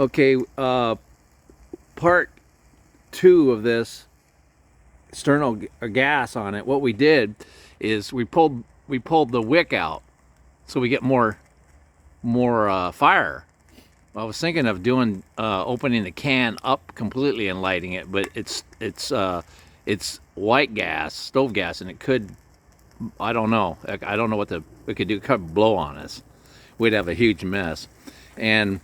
Okay, part two of this external gas on it. What we did is we pulled the wick out so we get more fire. I was thinking of doing opening the can up completely and lighting it, but it's white gas, stove gas, and it could, I don't know. I don't know what it could do. It could blow on us. We'd have a huge mess. And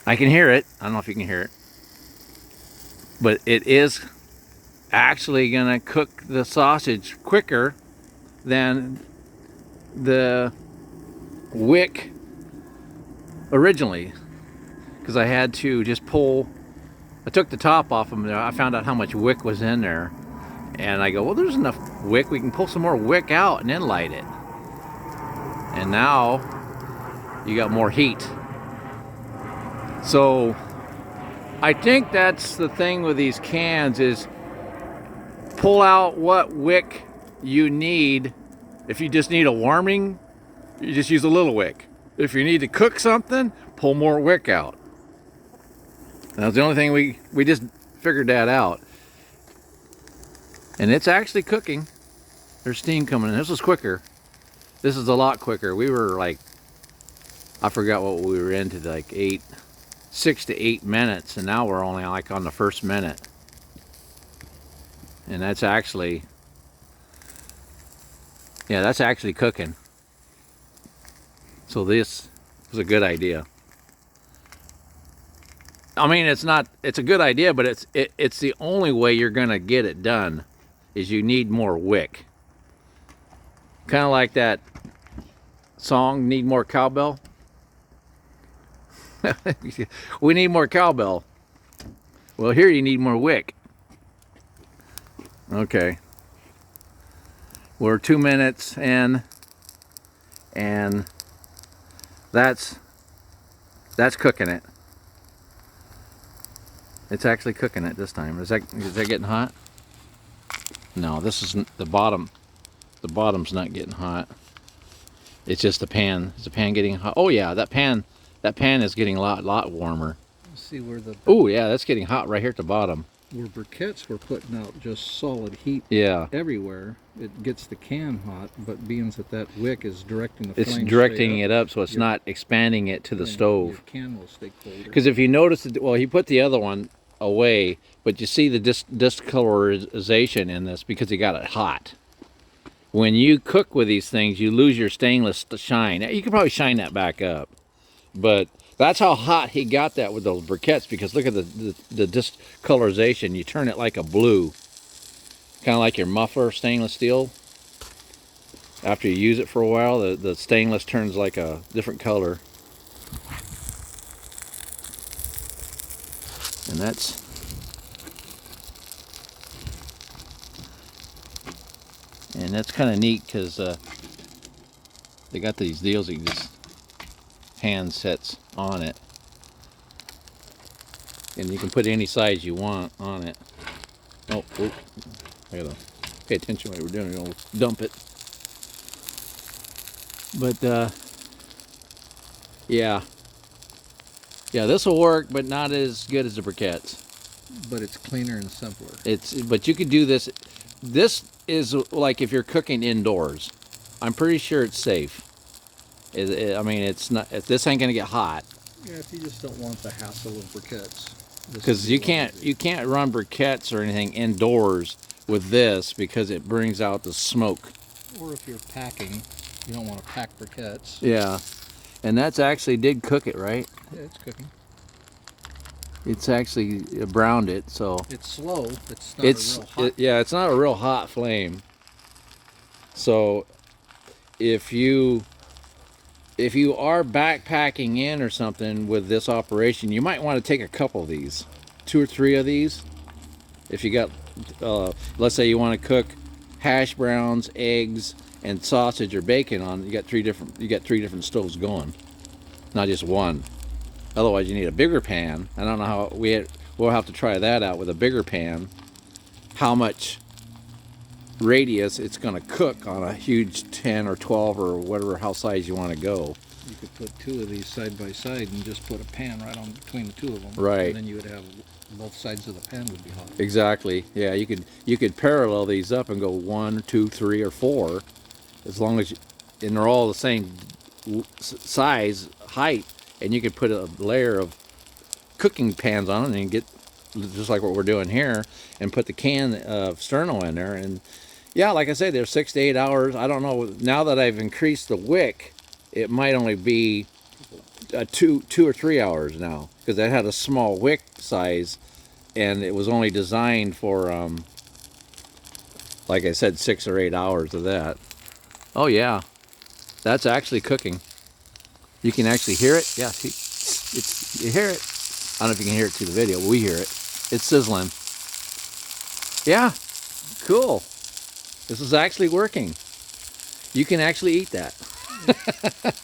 I can hear it. I don't know if you can hear it, but it is actually gonna cook the sausage quicker than the wick originally, because I had to just I took the top off of them. I found out how much wick was in there, and I go, well, there's enough wick. We can pull some more wick out and then light it. And now you got more heat. So I think that's the thing with these cans is pull out what wick you need. If you just need a warming, you just use a little wick. If you need to cook something, pull more wick out. That's the only thing we just figured that out. And it's actually cooking. There's steam coming in. This was quicker. This is a lot quicker. We were like, I forgot what we were into, like 6 to 8 minutes, and now we're only like on the first minute. And that's actually, yeah, that's actually cooking. So this was a good idea. I mean, it's a good idea, but it's the only way you're gonna get it done is you need more wick. Kind of like that song, Need More Cowbell. We need more cowbell. Well, here you need more wick. Okay. We're 2 minutes in, and that's cooking it. It's actually cooking it this time. Is that getting hot? No, this isn't the bottom. The bottom's not getting hot. It's just the pan. Is the pan getting hot? Oh yeah, that pan is getting a lot warmer. See where Oh yeah, that's getting hot right here at the bottom. Where briquettes were putting out just solid heat everywhere. It gets the can hot, but being that wick is directing the flame, it's directing it up, so it's not expanding it to the stove. Your can will stay colder. Because if you notice, well, he put the other one away, but you see the discolorization in this because he got it hot. When you cook with these things, you lose your stainless shine. You can probably shine that back up, but that's how hot he got that with those briquettes, because look at the discolorization. You turn it like a blue, kind of like your muffler stainless steel. After you use it for a while, the stainless turns like a different color. And that's kind of neat, because they got these deals that you just hand sets on it, and you can put any size you want on it. Oh, I gotta pay attention to what we're doing. You're gonna dump it. But yeah, this will work, but not as good as the briquettes. But it's cleaner and simpler. But you could do this. This is like if you're cooking indoors. I'm pretty sure it's safe. I mean, it's not. This ain't gonna get hot. Yeah, if you just don't want the hassle of briquettes. Because you can't run briquettes or anything indoors with this, because it brings out the smoke. Or if you're packing, you don't want to pack briquettes. Yeah, and that's actually did cook it, right? Yeah, it's cooking. It's actually browned it, so it's slow. It's not a real hot. Yeah, it's not a real hot flame. So if you are backpacking in or something with this operation, you might want to take a couple of these, 2 or 3 of these. If you got, let's say you want to cook hash browns, eggs, and sausage or bacon on, you got three different stoves going, not just one. Otherwise, you need a bigger pan. I don't know how we'll have to try that out with a bigger pan. How much radius it's going to cook on a huge 10 or 12 or whatever, how size you want to go. you could put two of these side by side and just put a pan right on between the two of them. Right. And then you would have both sides of the pan would be hot. Exactly. Yeah, you could parallel these up and go 1, 2, 3, or 4, as long as and they're all the same size, height, and you could put a layer of cooking pans on it and get just like what we're doing here, and put the can of sterno in there. And yeah, like I said, they're 6 to 8 hours. I don't know. Now that I've increased the wick, it might only be 2 or 3 hours now, because I had a small wick size, and it was only designed for, like I said, 6 or 8 hours of that. Oh yeah, that's actually cooking. You can actually hear it. Yeah, see, you hear it. I don't know if you can hear it through the video, but we hear it. It's sizzling. Yeah, cool. This is actually working. You can actually eat that.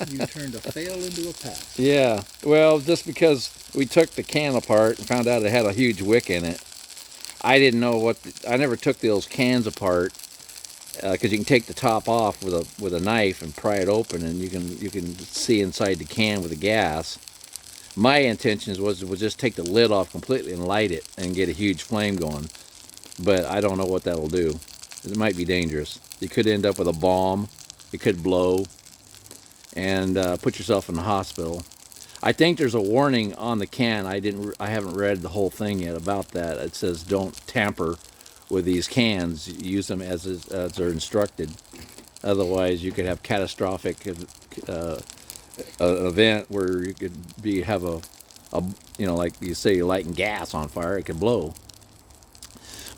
You turned a fail into a pass. Yeah, well, just because we took the can apart and found out it had a huge wick in it, I didn't know I never took those cans apart, because you can take the top off with a knife and pry it open, and you can see inside the can with the gas. My intentions was just take the lid off completely and light it and get a huge flame going, but I don't know what that'll do. It might be dangerous. You could end up with a bomb. It could blow and put yourself in the hospital. I think there's a warning on the can. I haven't read the whole thing yet about that. It says don't tamper with these cans. Use them as they're instructed. Otherwise, you could have catastrophic event where you could have a like you say, you're lighting gas on fire. It could blow.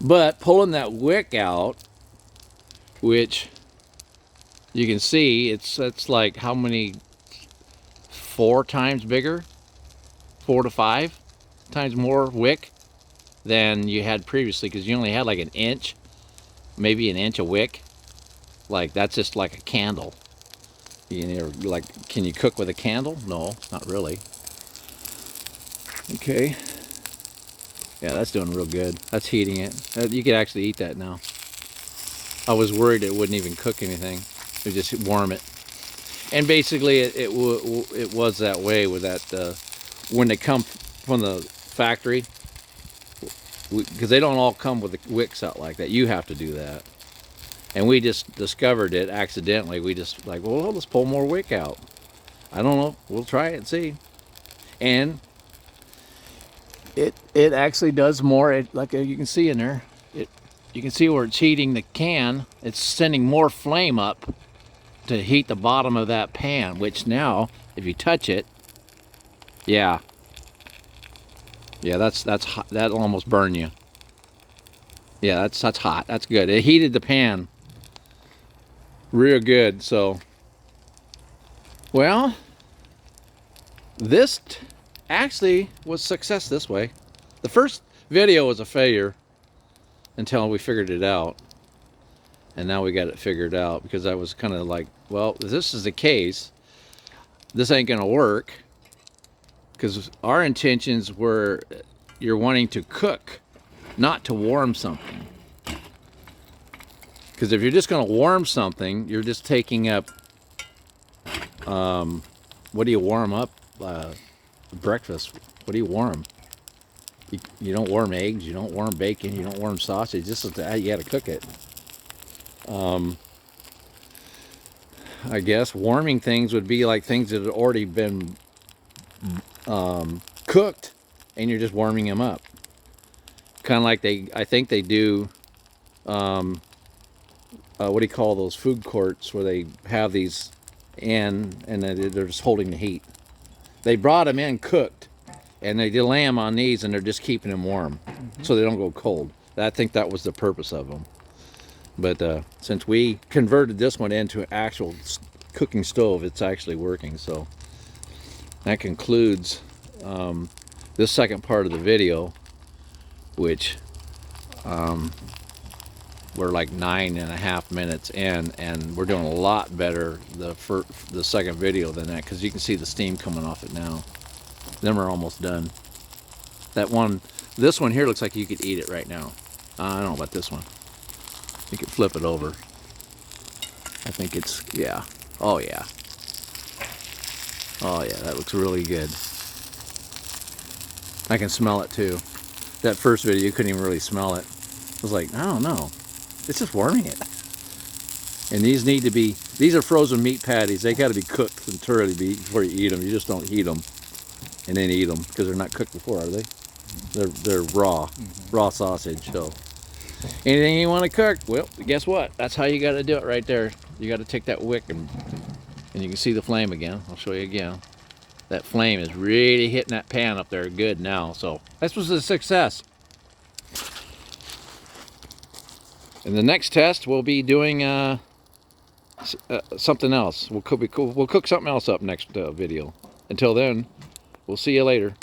But pulling that wick out, which you can see, it's like how many? 4 times bigger, 4 to 5 times more wick than you had previously, because you only had like an inch, maybe an inch of wick. Like that's just like a candle. You know, like, can you cook with a candle? No, not really. Okay. Yeah, that's doing real good. That's heating it. You could actually eat that now. I was worried it wouldn't even cook anything. It would just warm it. And basically, it was that way with that when they come from the factory, because they don't all come with the wicks out like that. You have to do that. And we just discovered it accidentally. We just like, well, let's pull more wick out. I don't know. We'll try it and see. And it actually does more. Like you can see in there, you can see where it's heating the can. It's sending more flame up to heat the bottom of that pan, which now, if you touch it, yeah, that's hot. That'll almost burn you. Yeah, that's hot. That's good. It heated the pan real good. So, well, this actually was success this way. The first video was a failure until we figured it out. And now we got it figured out, because I was kind of like, well, if this is the case, this ain't gonna work, because our intentions were you're wanting to cook, not to warm something. Because if you're just gonna warm something, you're just taking up, what do you warm up? Breakfast. What do you warm? You don't warm eggs, you don't warm bacon, you don't warm sausage. This is how you gotta cook it. I guess warming things would be like things that had already been cooked, and you're just warming them up. Kind of like I think they do, what do you call those food courts where they have these in, and they're just holding the heat. They brought them in cooked, and they delay them on these, and they're just keeping them warm, so they don't go cold. I think that was the purpose of them. But since we converted this one into an actual cooking stove, it's actually working. So that concludes this second part of the video, which we're like 9.5 minutes in, and we're doing a lot better the second video than that, because you can see the steam coming off it now. Then we're almost done. This one here looks like you could eat it right now. I don't know about this one. You could flip it over. I think it's, yeah. Oh yeah. Oh yeah, that looks really good. I can smell it too. That first video, you couldn't even really smell it. I was like, I don't know. It's just warming it. And these need to be, these are frozen meat patties. They got to be cooked thoroughly before you eat them. You just don't heat them and then eat them because they're not cooked before, are they? They're raw, raw sausage. So anything you want to cook, well, guess what? That's how you got to do it right there. You got to take that wick and you can see the flame again. I'll show you again. That flame is really hitting that pan up there good now. So this was a success. In the next test, we'll be doing something else. We'll cook something else up next video. Until then, we'll see you later.